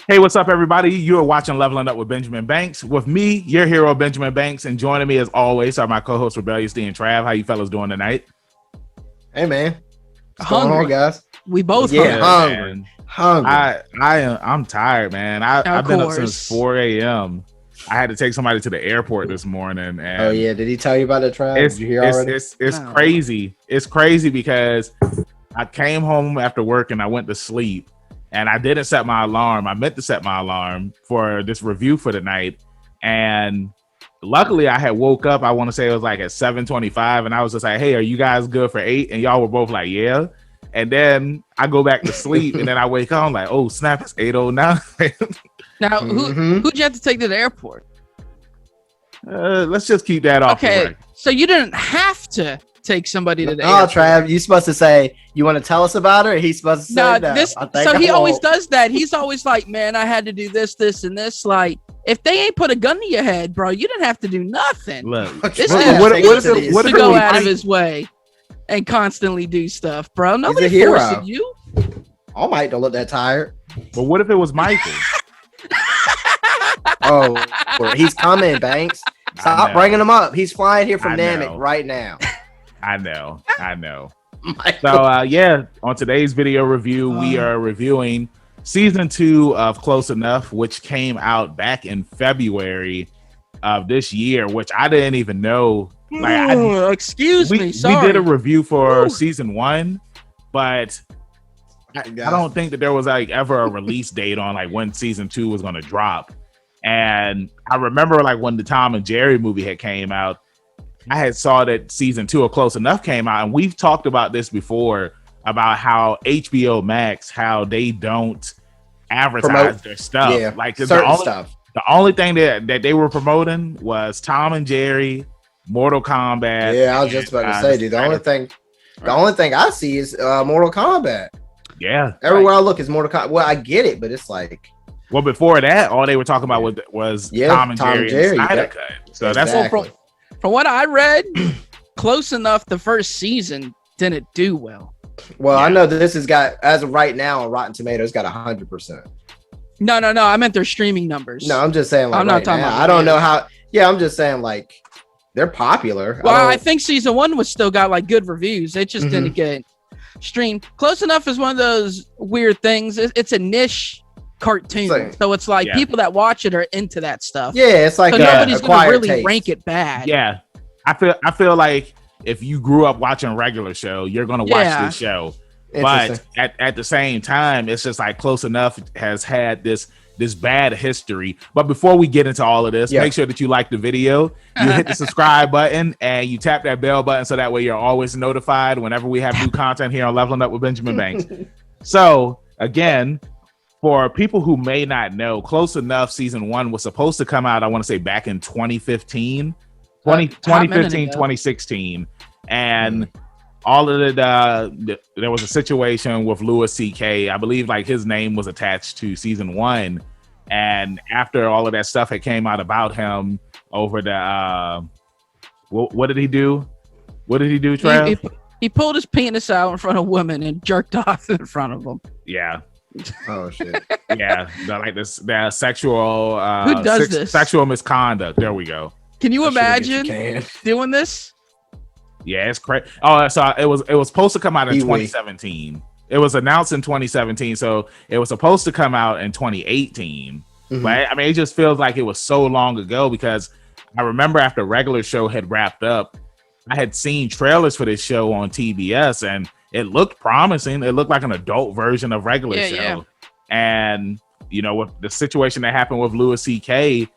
Hey, what's up, everybody? You are watching Leveling Up with Benjamin Banks. With me, your hero, Benjamin Banks, and joining me as always are my co-hosts Rebellious D and Trav. How you fellas doing tonight? Hey, man. What's Hungry. going on, guys? We both hungry. I'm tired, man. I've been up since 4 a.m. I had to take somebody to the airport this morning. And oh yeah, did he tell you about the Trav? Did you hear already? It's crazy. It's crazy because I came home after work and I went to sleep, and I didn't set my alarm. I meant to set my alarm for this review for the night, and luckily I had woke up. I want to say it was like at 7:25, and I was just like, "Hey, are you guys good for 8?" And y'all were both like, "Yeah." And then I go back to sleep, and then I wake up. I'm like, "Oh snap! It's 8:09." Now, who'd you have to take to the airport? Let's just keep that off. Okay, so you didn't have to take somebody to the airport. Oh, Trav, you supposed to say you want to tell us about it? Or he's supposed to say no. So he always does that. He's always like, "Man, I had to do this, this, and this." Like, if they ain't put a gun to your head, bro, you didn't have to do nothing. Look, this what if to go out of his way and constantly do stuff, bro? Nobody forcing you. All Might don't look that tired. But what if it was Michael? Oh, he's coming, Banks. Stop bringing him up. He's flying here from Dominic right now. I know. So, on today's video review, we are reviewing season 2 of Close Enough, which came out back in February of this year, which I didn't even know. Like, excuse me, sorry. We did a review for season 1, but I don't think that there was like ever a release date on like when season 2 was going to drop. And I remember like when the Tom and Jerry movie had came out, I had saw that season 2 of Close Enough came out, and we've talked about this before about how HBO Max, how they don't advertise their stuff. Yeah, like the only thing that they were promoting was Tom and Jerry, Mortal Kombat. Yeah, I was just about to say, dude. The only thing I see is Mortal Kombat. Yeah, everywhere I look is Mortal Kombat. Well, I get it, but it's like. Well, before that, all they were talking about was Tom and Jerry Snyder Cut. So exactly. That's from what I read. Close Enough, the first season didn't do well. Well, I know that this has got, as of right now, on Rotten Tomatoes, got 100%. No. I meant their streaming numbers. No, I'm just saying. Like, I'm not talking about. I don't know how. Yeah, I'm just saying like they're popular. Well, I think season 1 was still got like good reviews. It just didn't get streamed. Close Enough is one of those weird things. It's a niche cartoon, so it's like people that watch it are into that stuff. Yeah, it's like so nobody's gonna really rank it bad. Yeah, I feel like if you grew up watching a regular show, you're gonna watch this show. But at the same time, it's just like Close Enough has had this bad history. But before we get into all of this, make sure that you like the video, you hit the subscribe button, and you tap that bell button so that way you're always notified whenever we have new content here on Leveling Up with Benjamin Banks. So again, for people who may not know, Close Enough season 1 was supposed to come out, I want to say back in 2015, 2016. And all of there was a situation with Louis C.K. I believe like his name was attached to season 1. And after all of that stuff had came out about him over the, what did he do? What did he do, Trav? He pulled his penis out in front of women and jerked off in front of them. Yeah. Oh shit! Yeah, like this sexual. Who does this? Sexual misconduct. There we go. Can you imagine doing this? Yeah, it's crazy. Oh, so it was supposed to come out in 2017. It was announced in 2017, so it was supposed to come out in 2018. But I mean, it just feels like it was so long ago because I remember after regular show had wrapped up, I had seen trailers for this show on TBS and it looked promising. It looked like an adult version of regular show. Yeah. And, you know, with the situation that happened with Louis C.K.,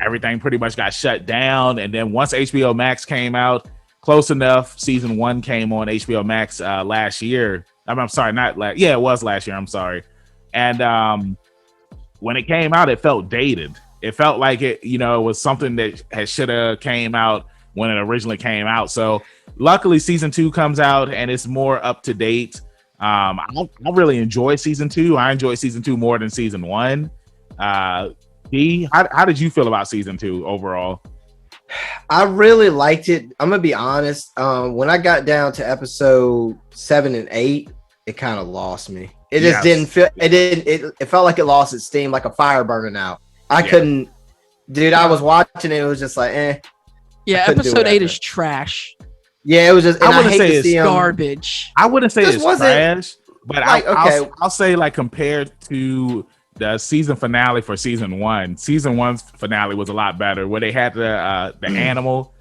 everything pretty much got shut down. And then once HBO Max came out, Close Enough season 1 came on HBO Max last year. I'm sorry, not last. Yeah, it was last year. I'm sorry. And when it came out, it felt dated. It felt like it was something that should have came out when it originally came out. So luckily season 2 comes out and it's more up to date. I really enjoy season 2. I enjoy season 2 more than season 1. D, how did you feel about season 2 overall? I really liked it. I'm gonna be honest. When I got down to episode 7 and 8, it kind of lost me. It just didn't feel. It felt like it lost its steam, like a fire burning out. I couldn't, dude. I was watching it. It was just like, eh. Yeah, episode 8 is trash. Yeah, it was just. I wouldn't say it's garbage. I wouldn't say it's trash, but like, I'll say like compared to the season finale for season 1. Season 1's finale was a lot better, where they had the animal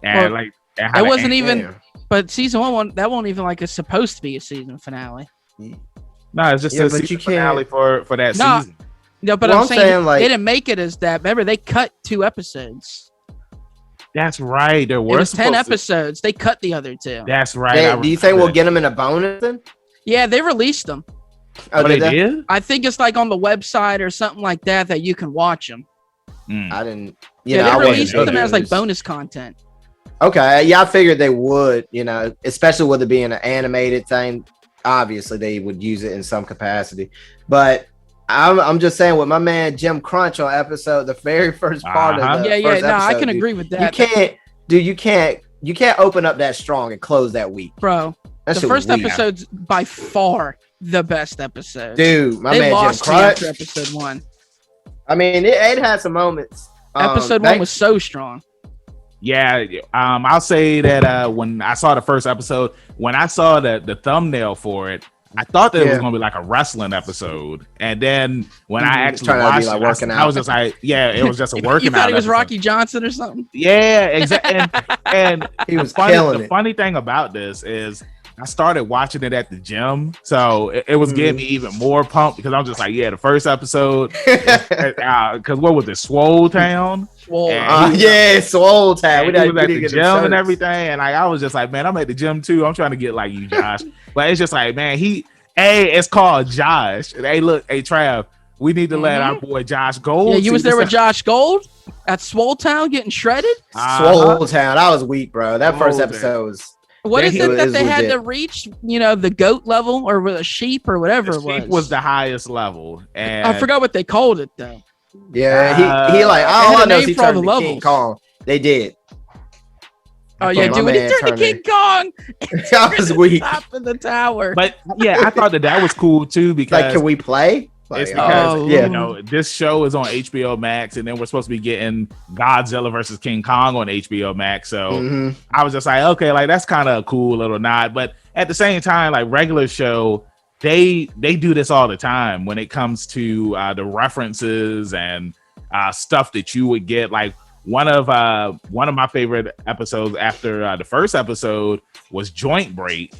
and it wasn't even. But season 1 that won't even like it's supposed to be a season finale. No, it's just a season finale for that season. No, but I'm saying like, they didn't make it as that. Remember, they cut 2 episodes. That's right. There were 10 episodes. They cut the other 2. That's right. Do you think we'll get them in a bonus then? Yeah, they released them. Oh, they did? I think it's like on the website or something like that you can watch them. I didn't. They released them as like bonus content. Okay, yeah, I figured they would. Especially with it being an animated thing. Obviously, they would use it in some capacity. But I'm just saying, with my man Jim Crunch on the very first part of the first episode, I can agree with that. You can't open up that strong and close that weak, bro. The first episode's by far the best episode, dude. They lost Jim Crunch after episode 1. I mean, it had some moments. Episode 1 was so strong. Yeah, I'll say that when I saw the first episode, when I saw the thumbnail for it, I thought that it was going to be like a wrestling episode, and then when I actually watched it, I was just like, it was just a working out. You thought he was episode. Rocky Johnson or something? Yeah, exactly. And he was killing it. The funny thing about this is, I started watching it at the gym, so it was getting me even more pumped because I'm just like, the first episode, because what was it, Swole Town? Swole Town. We was at the gym and everything, and I was just like, man, I'm at the gym too. I'm trying to get like you, Josh. But it's just like, man, it's called Josh. Hey, look, Trav, we need to let our boy Josh Gold. Yeah, you was there with Josh Gold at Swole Town getting shredded. Swole Town, I was weak, bro. That first episode was. What is it that they had to reach? The goat level or with a sheep or whatever it was? Sheep was the highest level, and I forgot what they called it though. Yeah, he like all I know is he turned to King Kong. They did. Oh yeah, dude, when he turned to King Kong, I was weak. Top of the tower. But yeah, I thought that was cool too because like, can we play? It's because this show is on HBO Max, and then we're supposed to be getting Godzilla versus King Kong on HBO Max. So I was just like, okay, like that's kind of a cool little nod. But at the same time, like regular show, they do this all the time when it comes to the references and stuff that you would get. Like one of my favorite episodes after the first episode was Joint Break.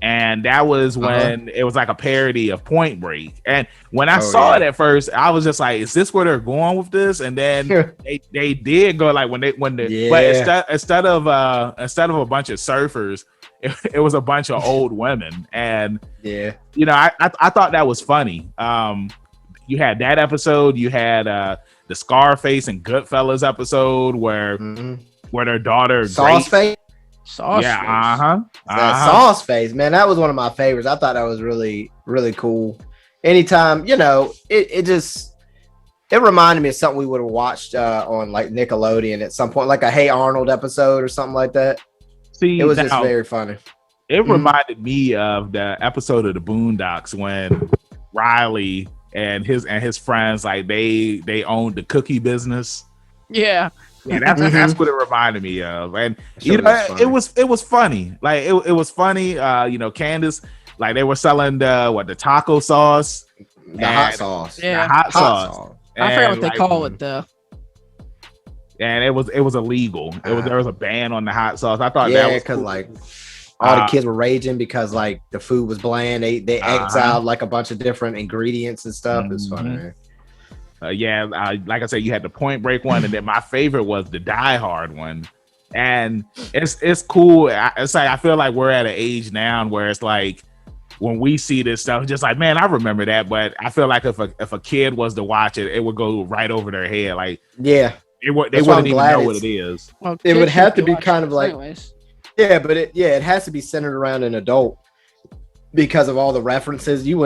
And that was when it was like a parody of Point Break. And when I saw it at first, I was just like, is this where they're going with this? And then they did go like but instead of a bunch of surfers, it was a bunch of old women. And I thought that was funny. You had that episode, you had the Scarface and Goodfellas episode where their daughter Sauceface. Sauce face, man, that was one of my favorites. I thought that was really, really cool. Anytime, it reminded me of something we would have watched on like Nickelodeon at some point, like a Hey Arnold episode or something like that. See, it was just very funny. It reminded me of the episode of the Boondocks when Riley and his friends, like they owned the cookie business. Yeah. Yeah, that's what it reminded me of, and it was funny. Like it was funny. Candace, like they were selling the taco sauce, the hot sauce, yeah, the hot sauce. I forgot what they call it though. And it was illegal. There was a ban on the hot sauce. I thought that was because cool. like all the kids were raging because like the food was bland. They exiled like a bunch of different ingredients and stuff. It's funny, man. Like I said, you had the Point Break one, and then my favorite was the Die Hard one. And it's cool. It's like I feel like we're at an age now where it's like when we see this stuff, just like, man, I remember that. But I feel like if a kid was to watch it, it would go right over their head. Like, they wouldn't even know what it is. Well, it would have to be kind of like, anyways. but it has to be centered around an adult. Because of all the references, kids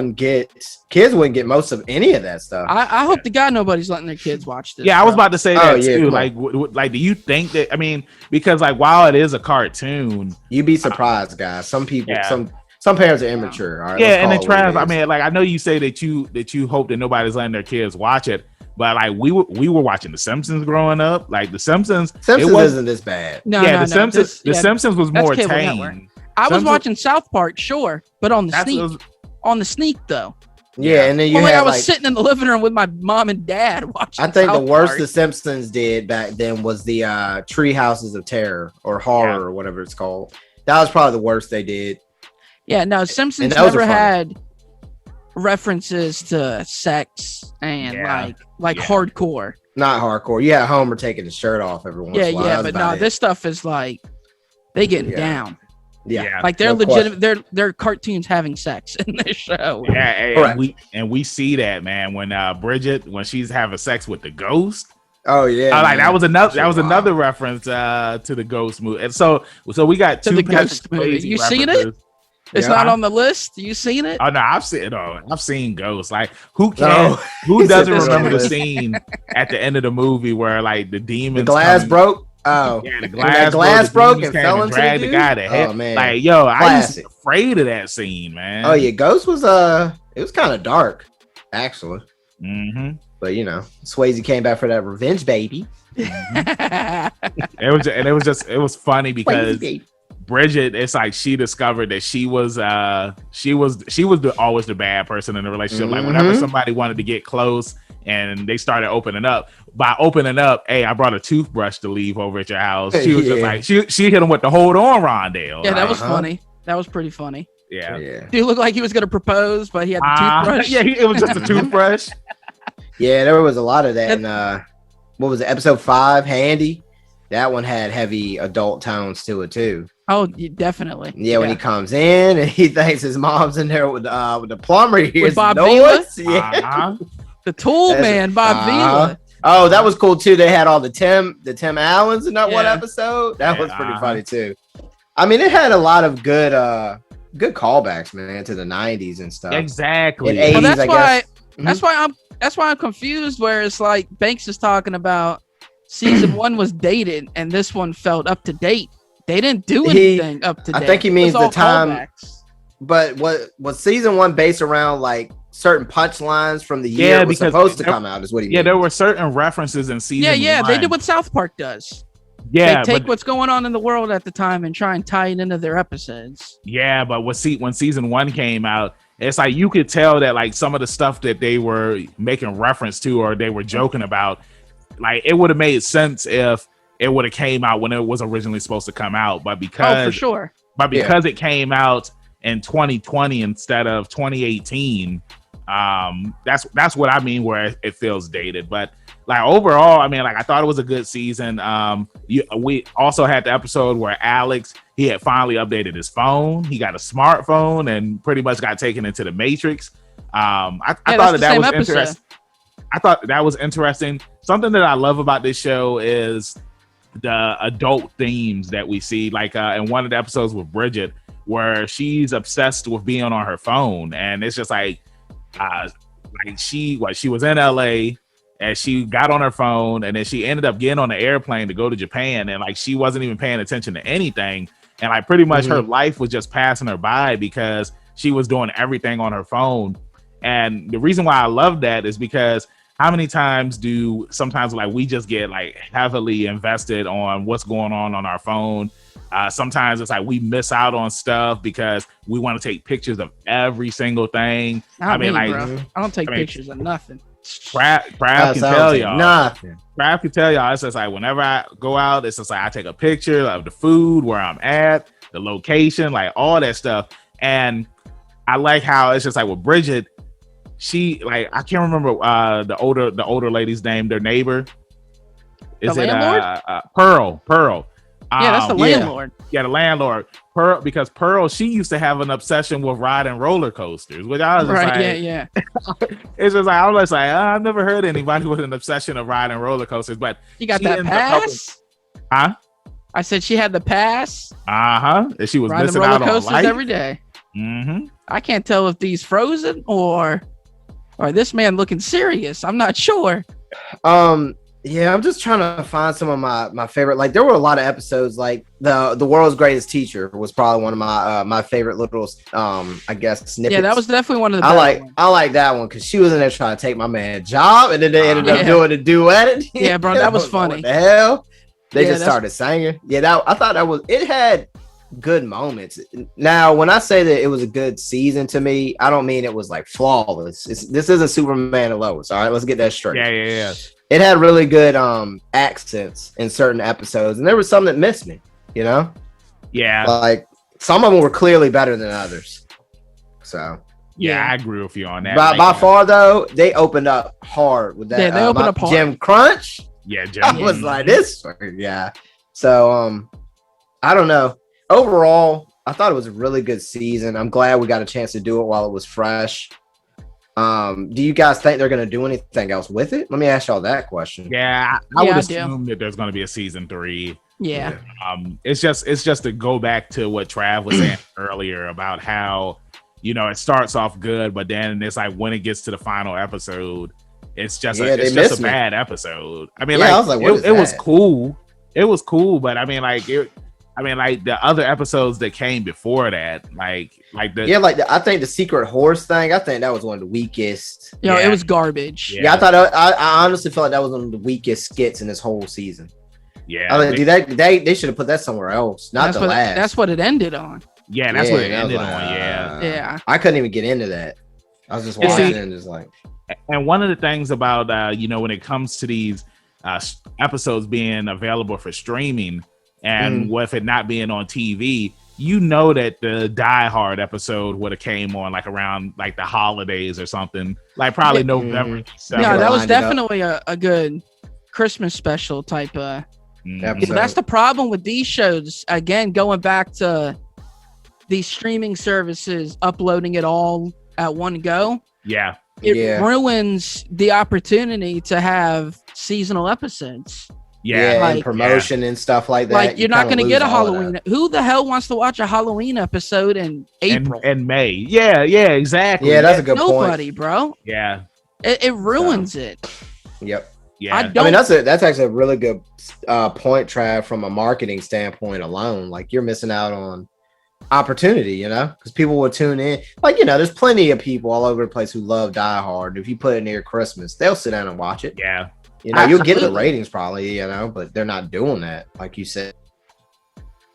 wouldn't get most of any of that stuff. I hope to God nobody's letting their kids watch this. Yeah, I was about to say that too. Like, do you think that? I mean, because like while it is a cartoon, you'd be surprised, guys. Some people, some Some parents are immature. All right, yeah, and then Trav, I mean, like I know you say that you hope that nobody's letting their kids watch it, but like we were watching The Simpsons growing up. Like The Simpsons isn't this bad. The Simpsons was more tame. I was watching South Park, sure, but on the sneak though. Yeah, and then I was sitting in the living room with my mom and dad watching. I think the worst The Simpsons did back then was the Tree Houses of Terror or Horror or whatever it's called. That was probably the worst they did. Yeah, no, Simpsons never had references to sex and like hardcore. Not hardcore. Yeah, Homer taking his shirt off every once in a while. Yeah, but no, this stuff is like they getting down. Yeah, like they're legitimate. They're cartoons having sex in this show. Yeah, and we see that, man, when Bridget, when she's having sex with the ghost. Oh yeah, like that was another reference to the ghost movie. And so we got to the ghost movie. You seen it? It's not on the list. You seen it? Oh no, I've seen Ghost. Like who doesn't remember the scene at the end of the movie where like the demons, the glass broke? Oh yeah, the glass broke and fell into the guy to hit. Oh man, like yo, I was afraid of that scene, man. Oh yeah, Ghost was it was kind of dark, actually. Mm-hmm. But you know, Swayze came back for that revenge, baby. Mm-hmm. It was funny because Bridget, it's like she discovered that she was always the bad person in the relationship. Like whenever somebody wanted to get close and they started opening up, hey, I brought a toothbrush to leave over at your house. She was just like she hit him with the hold on, Rondale. Yeah, that was funny. That was pretty funny. Yeah. He looked like he was gonna propose, but he had the toothbrush. Yeah, it was just a toothbrush. Yeah, there was a lot of that. And what was it? Episode 5, Handy. That one had heavy adult tones to it too. Oh, definitely. Yeah, when he comes in and he thinks his mom's in there with the plumber. He hears Bob noise. Vila? Yeah, the Tool Man, Bob Vila. Oh, that was cool too. They had all the Tim Allens in that one episode. That was pretty funny too. I mean, it had a lot of good callbacks, man, to the 90s and stuff. Exactly. And 80s, well, that's why I'm confused. Where it's like Banks is talking about season 1 was dated and this one felt up to date. They didn't do anything up to date. I think he means the time. Callbacks. But what was season 1 based around like certain punchlines from the year it was supposed to come out is what he means. Yeah, there were certain references in season 1. They did what South Park does. Yeah, they take what's going on in the world at the time and try and tie it into their episodes. Yeah, but when season 1 came out, it's like you could tell that like some of the stuff that they were making reference to or they were joking about, like it would have made sense if it would have came out when it was originally supposed to come out. But because it came out in 2020 instead of 2018, that's what I mean where it feels dated. But like overall, I mean, like I thought it was a good season. We also had the episode where Alex, he had finally updated his phone. He got a smartphone and pretty much got taken into the Matrix. I thought that was interesting. I thought that was interesting. Something that I love about this show is the adult themes that we see. Like in one of the episodes with Bridget, where she's obsessed with being on her phone, and it's just like she was in LA. And she got on her phone and then she ended up getting on the airplane to go to Japan. And like, she wasn't even paying attention to anything. And like, pretty much her life was just passing her by because she was doing everything on her phone. And the reason why I love that is because how many times sometimes like we just get like heavily invested on what's going on our phone. Sometimes it's like we miss out on stuff because we want to take pictures of every single thing. I don't take pictures of nothing. Trav can tell y'all nothing. Trav can tell y'all. It's just like whenever I go out, it's just like I take a picture of the food, where I'm at, the location, like all that stuff. And I like how it's just like with Bridget, she like I can't remember the older lady's name, their neighbor. Is it Pearl? Yeah, that's the landlord. Yeah, the landlord. Pearl, because Pearl, she used to have an obsession with riding roller coasters, which I was just it's just like I was like, I've never heard anybody with an obsession of riding roller coasters, but you got that pass? I said she had the pass. And she was riding missing roller out on coasters life every day. I can't tell if these frozen or this man looking serious. I'm not sure. Yeah, I'm just trying to find some of my favorite. Like, there were a lot of episodes. Like the World's Greatest Teacher was probably one of my favorite little I guess snippets. Yeah, that was definitely one of the. I like that one because she was in there trying to take my man's job, and then they ended up doing a duet. Yeah, bro, that was funny. What the hell? They just started singing. Yeah, I thought that was. It had good moments. Now, when I say that it was a good season to me, I don't mean it was like flawless. This isn't Superman and Lois. All right, let's get that straight. Yeah. It had really good accents in certain episodes, and there was some that missed me, you know? Yeah. Like, some of them were clearly better than others. So. Yeah, I agree with you on that. By far, though, they opened up hard with that. Yeah, they opened up hard. Jim Crunch. Yeah, Jim. I was like, this. Yeah. So, I don't know. Overall, I thought it was a really good season. I'm glad we got a chance to do it while it was fresh. Do you guys think they're going to do anything else with it? Let me ask y'all that question. Yeah, I would assume that there's going to be a season 3. Yeah. It's just to go back to what Trav was saying earlier about how, it starts off good, but then it's like when it gets to the final episode, it's just a bad episode. I mean, I was like, it was cool. It was cool, but I mean, like the other episodes that came before that, I think the Secret Horse thing. I think that was one of the weakest. It was garbage. Yeah, I thought I honestly felt like that was one of the weakest skits in this whole season. Yeah, I mean, they should have put that somewhere else, not the last. That's what it ended on. Yeah, that's what it ended on. Yeah. I couldn't even get into that. I was just watching and just like. And one of the things about when it comes to these episodes being available for streaming. And with it not being on TV, that the Die Hard episode would have came on like around like the holidays or something, like probably November. Yeah, that was definitely a good Christmas special type of episode. That's the problem with these shows. Again, going back to these streaming services uploading it all at one go. Yeah, it ruins the opportunity to have seasonal episodes. Yeah, and promotion and stuff like that. Like you're not going to get a Halloween. Who the hell wants to watch a Halloween episode in April and May? Yeah, exactly. Yeah, that's a good point. Nobody, bro. Yeah, it ruins it. Yep. Yeah, I mean that's actually a really good point, Trav, from a marketing standpoint alone. Like you're missing out on opportunity, because people will tune in. Like there's plenty of people all over the place who love Die Hard. If you put it near Christmas, they'll sit down and watch it. Yeah. You'll get the ratings probably, but they're not doing that, like you said.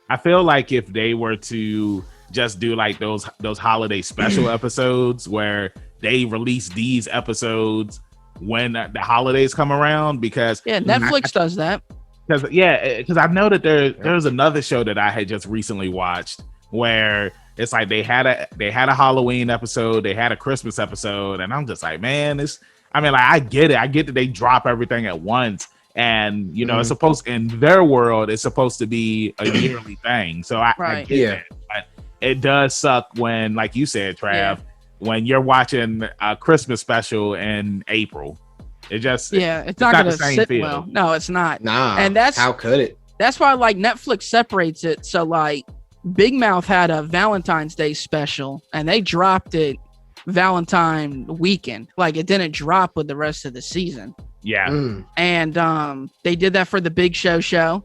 I feel like if they were to just do like those holiday special episodes where they release these episodes when the holidays come around, because Netflix does that. Because I know that there's another show that I had just recently watched where it's like they had a Halloween episode, they had a Christmas episode, and I'm just like, man, I get it. I get that they drop everything at once. And, it's supposed, in their world, it's supposed to be a yearly thing. So I get that. But it does suck when, like you said, Trav, when you're watching a Christmas special in April. It's not going to sit feel. Well. No, it's not. Nah. And how could it? That's why, like, Netflix separates it. So, like, Big Mouth had a Valentine's Day special, and they dropped it Valentine weekend. Like it didn't drop with the rest of the season. And they did that for the Big Show.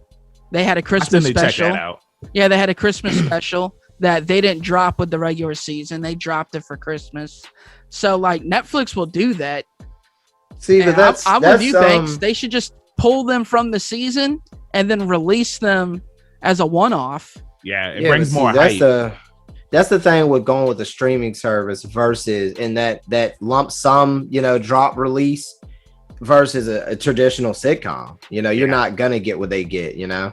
They had a Christmas special. Check that out. Yeah, they had a Christmas special that they didn't drop with the regular season. They dropped it for Christmas. So like Netflix will do that. See, but I'm with you, Banks. They should just pull them from the season and then release them as a one-off. Yeah, it brings more hype. That's the thing with going with the streaming service versus in that lump sum, drop release versus a traditional sitcom. You're not gonna get what they get. Yeah,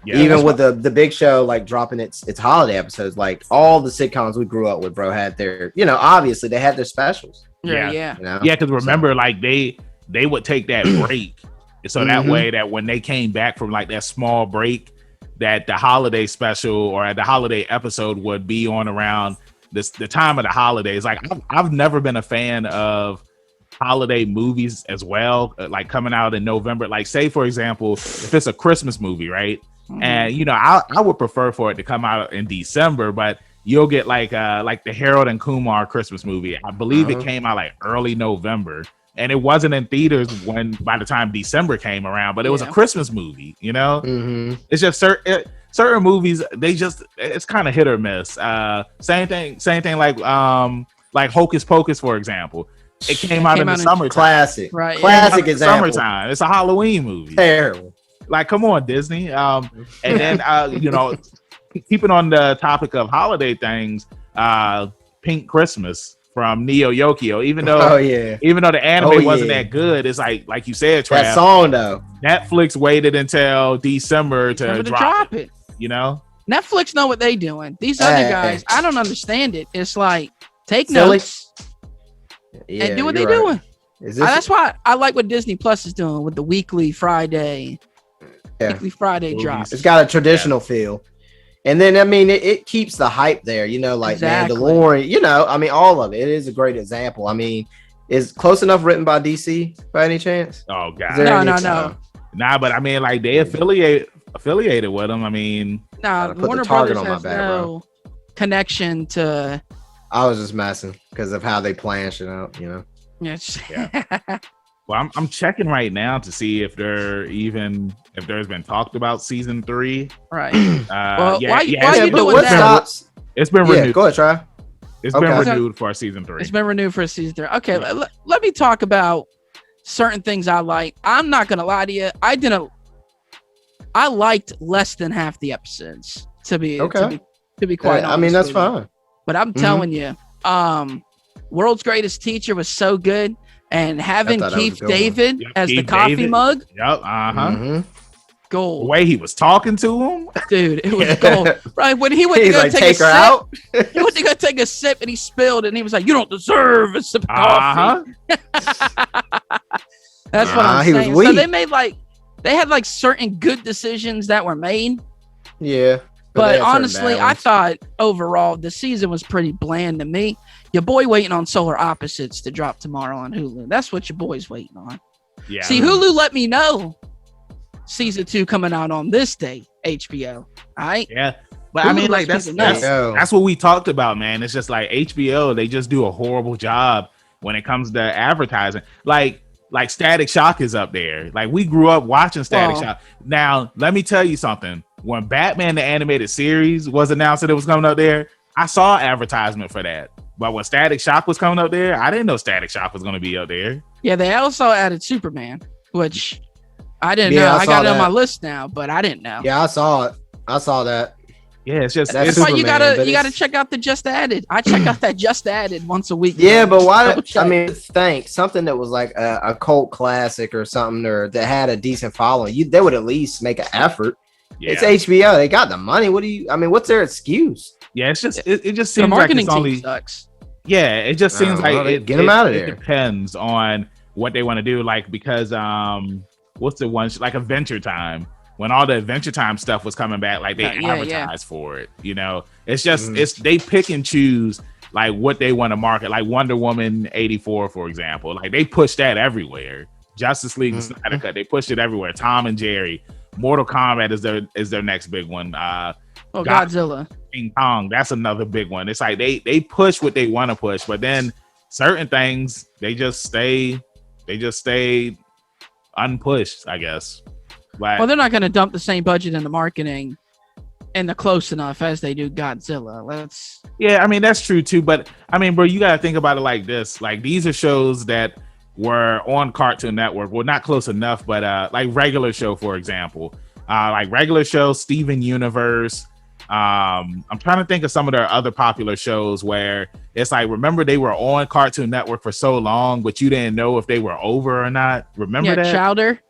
even with the Big Show, like dropping its holiday episodes, like all the sitcoms we grew up with, bro, had their, obviously they had their specials. Because remember, like they would take that break, so that way that when they came back from like that small break, that the holiday special or the holiday episode would be on around the time of the holidays. Like I've never been a fan of holiday movies as well, like coming out in November. Like say for example, if it's a Christmas movie, right? And I would prefer for it to come out in December, but you'll get like the Harold and Kumar Christmas movie. I believe it came out like early November. and it wasn't in theaters by the time December came around, but it was a Christmas movie, you know. It's just certain movies, it's kind of hit or miss. Same thing like Hocus Pocus, for example. It came out in the summertime. Classic, right? Classic example. Summertime. It's a Halloween movie. Terrible. Like, come on, Disney. And then keeping on the topic of holiday things, Pink Christmas from Neo Yokio. Even though the anime wasn't that good, it's like you said, Trav, that song though. Netflix waited until December to drop it. You know, Netflix know what they doing. These other guys, I don't understand it. It's like take notes and do what they doing. That's why I like what Disney Plus is doing with the weekly Friday drops. It's got a traditional feel. And then, I mean, it keeps the hype there, you know, like Mandalorian, you know, I mean, all of it. It is a great example. I mean, is Close Enough written by DC by any chance? Oh, God. No. Nah, but I mean, like, they affiliated with them. I mean, Warner Brothers has no connection to... I was just messing because of how they plan shit out, you know? Yes. Well, I'm checking right now to see if there's been talked about season 3. Right. Why you doing that? Stops? It's been renewed. Go ahead, Trav. It's been renewed for season 3. It's been renewed for season 3. Okay, let me talk about certain things I like. I'm not gonna lie to you. I liked less than half the episodes. To be quite honest. I mean, that's fine. But I'm telling you, World's Greatest Teacher was so good. And having Keith David as the coffee mug. Yep. Gold. The way he was talking to him. Dude, it was gold. Right. When he went to go take a sip. Out. He went to go take a sip and he spilled and he was like, "You don't deserve a sip of coffee." That's what I'm saying. So they had certain good decisions that were made. Yeah. But honestly, I thought overall the season was pretty bland to me. Your boy waiting on Solar Opposites to drop tomorrow on Hulu. That's what your boy's waiting on. Yeah. See, Hulu let me know season 2 coming out on this day. HBO. All right. Yeah. But Hulu, I mean, like that's what we talked about, man. It's just like HBO. They just do a horrible job when it comes to advertising. Like Static Shock is up there. Like we grew up watching Static Shock. Now, let me tell you something. When Batman the Animated Series was announced that it was coming up there, I saw advertisement for that. But when Static Shock was coming up there, I didn't know Static Shock was going to be up there. Yeah, they also added Superman, which I didn't know. I got it on my list now, but I didn't know. Yeah, I saw it. I saw that. Yeah, it's just that's why you gotta check out the Just Added. I check out that Just Added once a week. Yeah, but why? I mean, something that was like a cult classic or something, or that had a decent following. They would at least make an effort. Yeah. It's HBO. They got the money. What's their excuse? Yeah, it's just it just seems like it's only sucks. Yeah, it just seems like get them out of there. It depends on what they want to do. Like because what's the one like Adventure Time? When all the Adventure Time stuff was coming back, like they advertised for it. You know, it's just they pick and choose like what they want to market. Like Wonder Woman 84, for example, like they push that everywhere. Justice League, the Snyder Cut, they pushed it everywhere. Tom and Jerry, Mortal Kombat is their next big one. Godzilla, King Kong, that's another big one. It's like they push what they want to push, but then certain things they just stay unpushed, I guess. Well, they're not going to dump the same budget into marketing and the Close Enough as they do Godzilla. Yeah, I mean that's true too, but I mean, bro, you got to think about it like this. Like these are shows that were on Cartoon Network. Well, not Close Enough, but like Regular Show, for example. Like Regular Show, Steven Universe. I'm trying to think of some of their other popular shows where it's like, remember they were on Cartoon Network for so long, but you didn't know if they were over or not. Remember that? Chowder.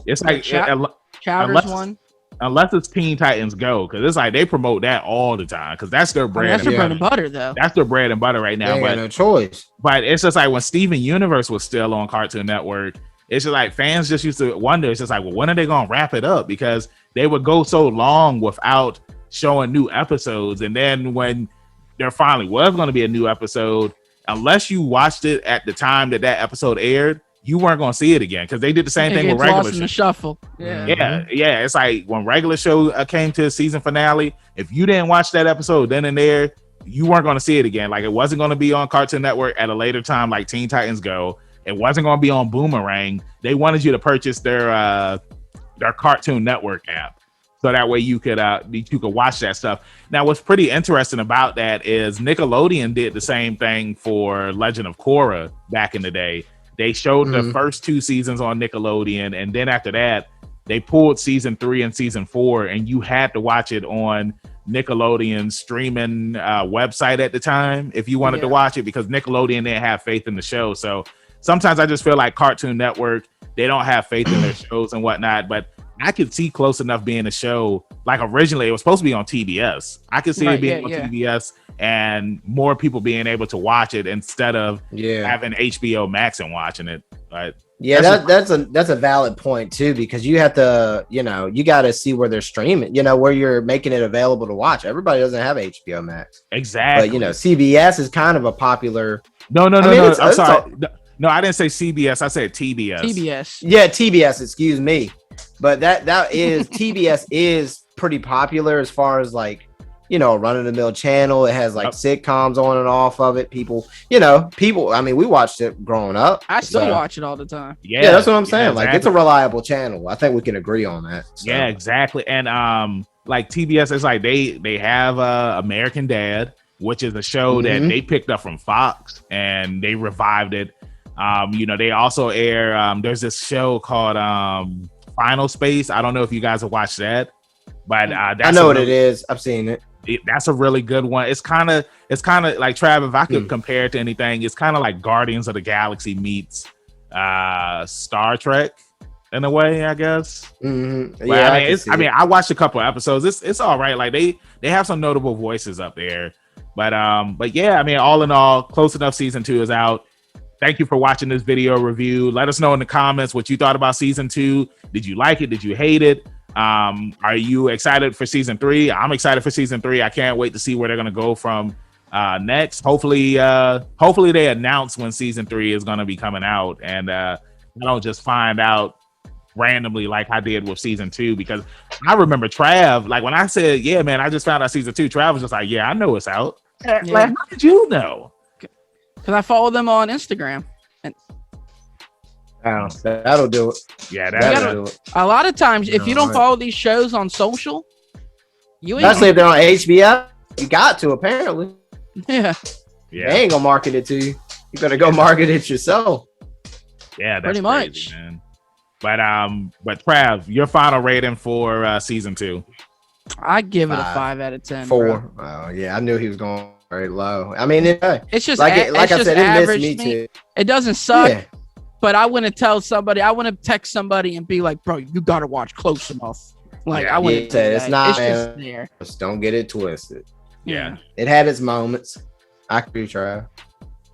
It's like Chowder's one. Unless it's Teen Titans Go, because it's like they promote that all the time because that's their bread. That's their bread and butter, though. That's their bread and butter right now. They got no choice. But it's just like when Steven Universe was still on Cartoon Network, it's just like fans just used to wonder. It's just like, well, when are they gonna wrap it up? Because they would go so long without showing new episodes, and then when there finally was going to be a new episode, unless you watched it at the time that episode aired, you weren't going to see it again because they did the same thing with Regular Show. In the shuffle. Yeah. It's like when Regular Show came to the season finale. If you didn't watch that episode then and there, you weren't going to see it again. Like it wasn't going to be on Cartoon Network at a later time, like Teen Titans Go. It wasn't going to be on Boomerang. They wanted you to purchase their Cartoon Network app, so that way you could watch that stuff. Now, what's pretty interesting about that is Nickelodeon did the same thing for Legend of Korra back in the day. They showed the first 2 seasons on Nickelodeon, and then after that, they pulled season 3 and season 4, and you had to watch it on Nickelodeon's streaming website at the time if you wanted to watch it, because Nickelodeon didn't have faith in the show. So sometimes I just feel like Cartoon Network, they don't have faith in their shows and whatnot, but I could see Close Enough being a show. Like originally it was supposed to be on TBS. I could see it being on TBS and more people being able to watch it instead of having HBO Max and watching it. But that's a valid point too, because you have to, you got to see where they're streaming, where you're making it available to watch. Everybody doesn't have HBO Max. Exactly. But CBS is kind of a popular. No. I'm sorry. No, I didn't say CBS. I said TBS. TBS. Yeah, TBS. Excuse me. But that is TBS is pretty popular as far as like, run of the mill channel. It has like sitcoms on and off of it. People. I mean, we watched it growing up. I still watch it all the time. Yeah, that's what I'm saying. Exactly. Like it's a reliable channel. I think we can agree on that. So. Yeah, exactly. And like TBS is like they have American Dad, which is a show that they picked up from Fox and they revived it. They also air there's this show called Final Space. I don't know if you guys have watched that, but that's I know what it is. I've seen it. That's a really good one. It's kind of like Trav. If I could compare it to anything, it's kind of like Guardians of the Galaxy meets Star Trek in a way, I guess. Yeah, I watched a couple of episodes. It's all right. Like they have some notable voices up there, but yeah, I mean, all in all, Close Enough season 2 is out. Thank you for watching this video review. Let us know in the comments what you thought about season 2. Did you like it? Did you hate it? Are you excited for season 3? I'm excited for season 3. I can't wait to see where they're going to go from next. Hopefully they announce when season 3 is going to be coming out, and I don't just find out randomly like I did with season 2, because I remember Trav, like when I said, yeah, man, I just found out season 2, Trav was just like, yeah, I know it's out. Like, how did you know? Because I follow them on Instagram. And that'll do it. Yeah, that'll do it. A lot of times, if you don't follow these shows on social, you ain't. Especially if they're on HBO, you got to, apparently. Yeah. They ain't gonna market it to you. You gotta go market it yourself. Yeah, that's pretty much. Crazy, man. But Trav, your final rating for season 2? I give it a 5 out of 10. 4. Bro. Oh yeah, I knew he was going very low. I mean, it's just like I said, it missed me too. It doesn't suck, but I want to tell somebody. I want to text somebody and be like, "Bro, you gotta watch Close Enough." Like I want to say, it's not. It's just there. Just don't get it twisted. Yeah, it had its moments. I agree, Trav.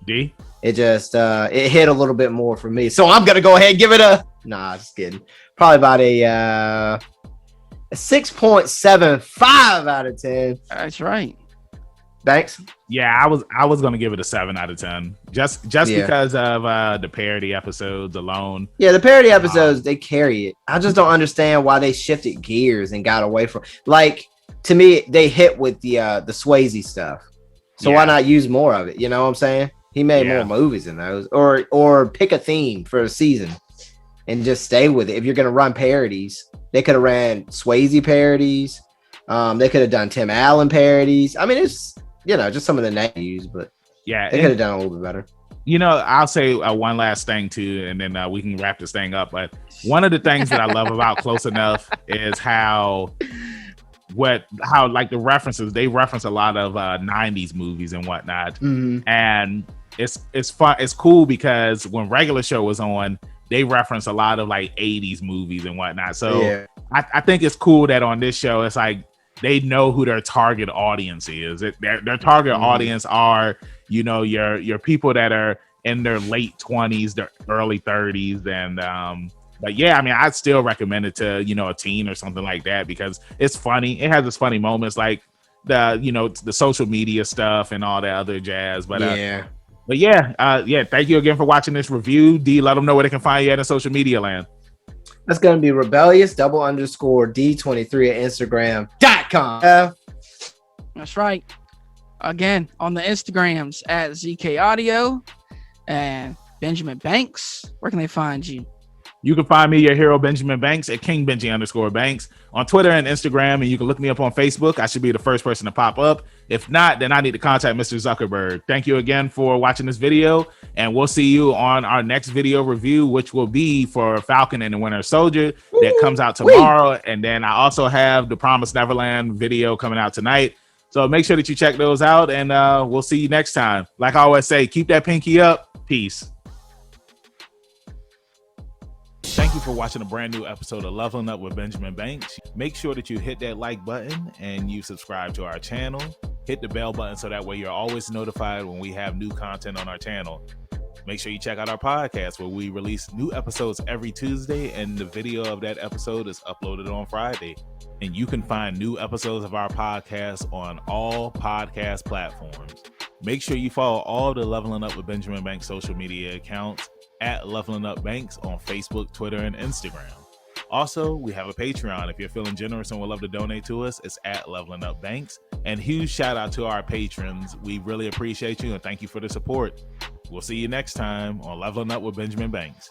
D. It just it hit a little bit more for me, so I'm gonna go ahead and give it a. Nah, just kidding. Probably about a 6.75 out of 10. That's right. Thanks. Yeah, I was gonna give it a 7 out of 10, just because of the parody episodes alone. Yeah, the parody episodes, they carry it. I just don't understand why they shifted gears and got away from. Like, to me, they hit with the Swayze stuff. So why not use more of it? You know what I'm saying? He made more movies than those, or pick a theme for a season and just stay with it. If you're gonna run parodies, they could have ran Swayze parodies. They could have done Tim Allen parodies. I mean, it's just some of the names used, but they could have done a little bit better. I'll say one last thing too, and then we can wrap this thing up. But one of the things that I love about Close Enough is how like the references, they reference a lot of 90s movies and whatnot. And it's fun. It's cool because when regular show was on, they reference a lot of like 80s movies and whatnot. So I think it's cool that on this show, it's like they know who their target audience is. Their target audience are, your people that are in their late 20s, their early 30s. And but yeah, I mean, I'd still recommend it to, a teen or something like that, because it's funny. It has its funny moments, like the social media stuff and all that other jazz. But thank you again for watching this review. D, let them know where they can find you at in social media land. That's going to be rebellious_D23 at Instagram.com. That's right. Again, on the Instagrams at ZK Audio and Benjamin Banks. Where can they find you? You can find me, your hero, Benjamin Banks, at KingBenji_Banks on Twitter and Instagram, and you can look me up on Facebook. I should be the first person to pop up. If not, then I need to contact Mr. Zuckerberg. Thank you again for watching this video, and we'll see you on our next video review, which will be for Falcon and the Winter Soldier that comes out tomorrow. And then I also have the Promised Neverland video coming out tonight. So make sure that you check those out, and we'll see you next time. Like I always say, keep that pinky up. Peace. Thank you for watching a brand new episode of Leveling Up with Benjamin Banks. Make sure that you hit that like button and you subscribe to our channel. Hit the bell button so that way you're always notified when we have new content on our channel. Make sure you check out our podcast where we release new episodes every Tuesday, and the video of that episode is uploaded on Friday. And you can find new episodes of our podcast on all podcast platforms. Make sure you follow all the Leveling Up with Benjamin Banks social media accounts at Leveling Up Banks on Facebook, Twitter, and Instagram. Also, we have a Patreon. If you're feeling generous and would love to donate to us, it's at Leveling Up Banks. And huge shout out to our patrons. We really appreciate you and thank you for the support. We'll see you next time on Leveling Up with Benjamin Banks.